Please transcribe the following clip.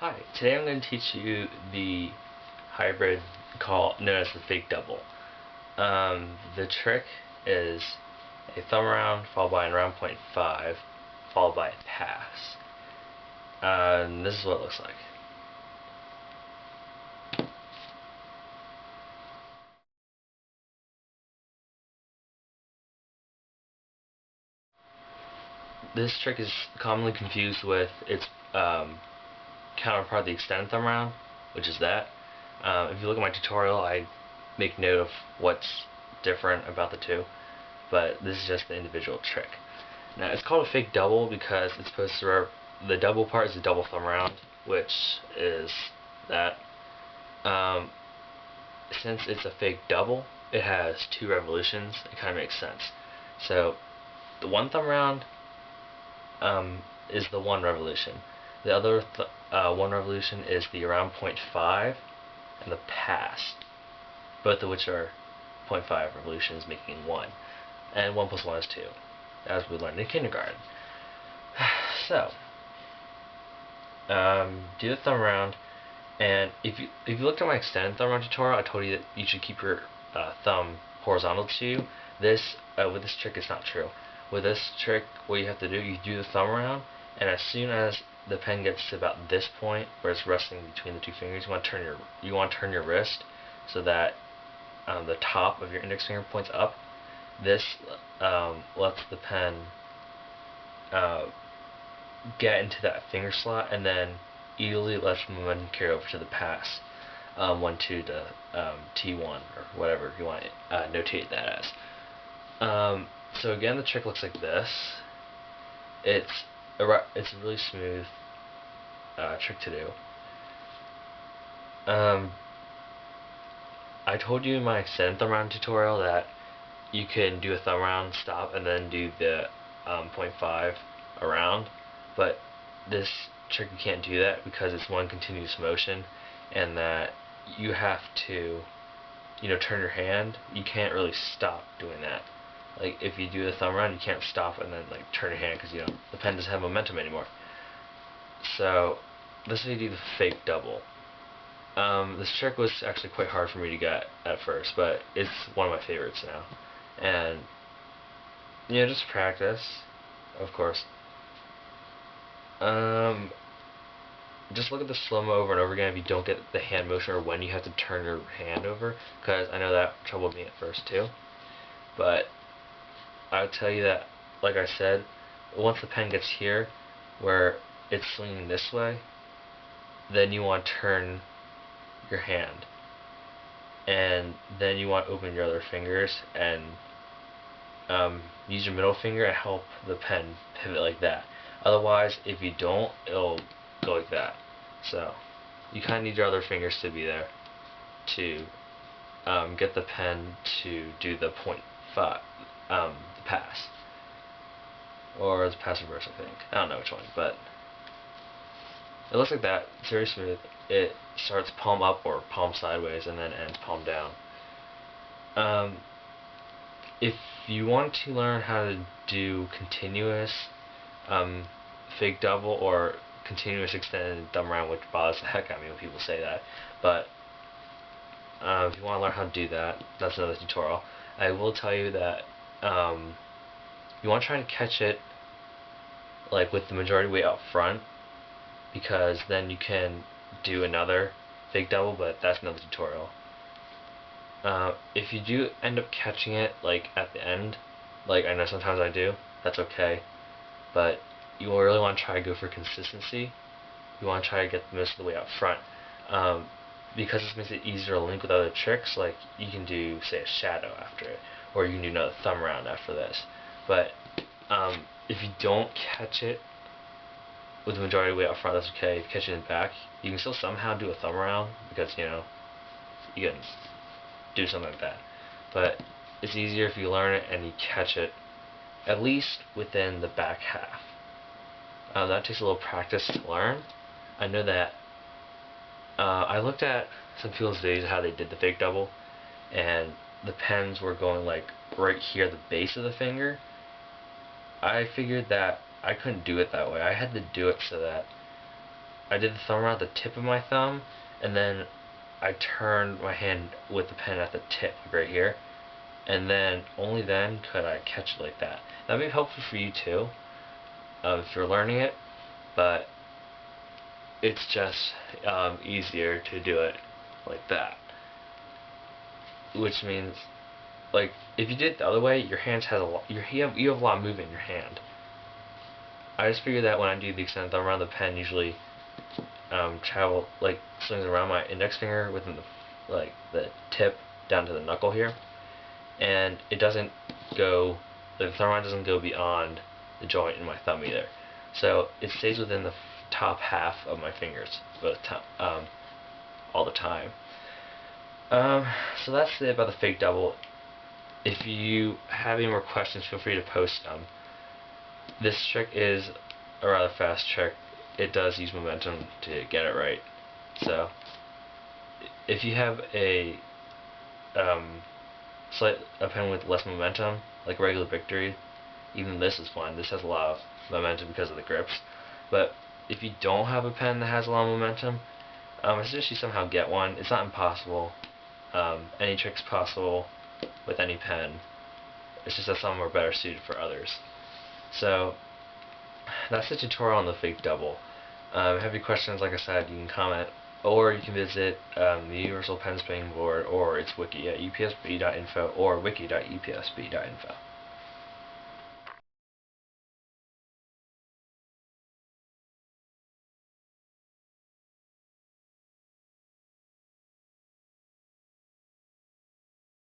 Hi, today I'm going to teach you the hybrid known as the fake double. The trick is a thumb around followed by an around 0.5 followed by a pass. And this is what it looks like. This trick is commonly confused with its counterpart, the extended thumb around, which is that. If you look at my tutorial, I make note of what's different about the two, but this is just the individual trick. Now, it's called a fake double because it's supposed to the double part is a double thumb around, which is that. Since it's a fake double, it has 2 revolutions. It kind of makes sense. So the one thumb around is the 1 revolution. The other 1 revolution is the around 0.5 and the pass, both of which are 0.5 revolutions, making 1. And 1 plus 1 is 2, as we learned in kindergarten. So, do the thumb around, and if you looked at my extended thumb around tutorial, I told you that you should keep your thumb horizontal to you. With this trick, it's not true. With this trick, what you have to do, you do the thumb around, and as soon as the pen gets to about this point, where it's resting between the 2 fingers, you want to turn your wrist so that the top of your index finger points up. This lets the pen get into that finger slot, and then easily lets momentum carry over to the pass, 1, 2 to T1 or whatever you want to notate that as. So again, the trick looks like this. It's a really smooth trick to do. I told you in my extended thumb around tutorial that you can do a thumb around, stop, and then do the 0.5 around, but this trick you can't do that because it's one continuous motion, and that you have to, turn your hand. You can't really stop doing that. Like if you do the thumb around, you can't stop and then turn your hand because the pen doesn't have momentum anymore. So this is how you do the fake double. This trick was actually quite hard for me to get at first, but it's one of my favorites now. And just practice, of course. Just look at the slow-mo over and over again if you don't get the hand motion or when you have to turn your hand over, because I know that troubled me at first too. But I'll tell you that, like I said, once the pen gets here where it's swinging this way, then you want to turn your hand, and then you want to open your other fingers and use your middle finger and help the pen pivot like that. Otherwise, if you don't, it'll go like that. So you kind of need your other fingers to be there to get the pen to do the 0.5, the pass, or the pass reverse, I think. I don't know which one, but it looks like that. It's very smooth. It starts palm up or palm sideways and then ends palm down. If you want to learn how to do continuous fake double or continuous extended thumb around, which bothers the heck out of me when people say that, but if you want to learn how to do that, that's another tutorial. I will tell you that you want to try and catch it with the majority weight up front, because then you can do another fake double, but that's another tutorial. If you do end up catching it at the end, I know sometimes I do, that's okay, but you will really want to try to go for consistency. You want to try to get most of the way up front, because this makes it easier to link with other tricks. Like you can do, say, a shadow after it, or you can do another thumb around after this. But if you don't catch it with the majority weight up front, that's okay. If you catch it in the back, you can still somehow do a thumb around, because you can do something like that. But it's easier if you learn it and you catch it at least within the back half. That takes a little practice to learn. I know that I looked at some people's videos how they did the fake double, and the pens were going right here at the base of the finger. I figured that I couldn't do it that way. I had to do it so that I did the thumb around the tip of my thumb, and then I turned my hand with the pen at the tip, right here, and then only then could I catch it like that. That may be helpful for you too, if you're learning it, but it's just easier to do it like that. Which means, like, if you did it the other way, your hands has a lot. You have a lot of movement in your hand. I just figured that when I do the extended thumb around the pen, usually travel like swings around my index finger within the tip down to the knuckle here, and it doesn't go. The thumb around doesn't go beyond the joint in my thumb either, so it stays within the top half of my fingers all the time. So that's it about the fake double. If you have any more questions, feel free to post them. This trick is a rather fast trick. It does use momentum to get it right. So if you have a pen with less momentum, like regular Victory, even this is fine. This has a lot of momentum because of the grips. But if you don't have a pen that has a lot of momentum, I suggest you somehow get one. It's not impossible. Any trick's possible with any pen. It's just that some are better suited for others. So that's the tutorial on the fake double. If you have any questions, like I said, you can comment, or you can visit the Universal Pen Spinning Board or its wiki at upsb.info or wiki.upsb.info.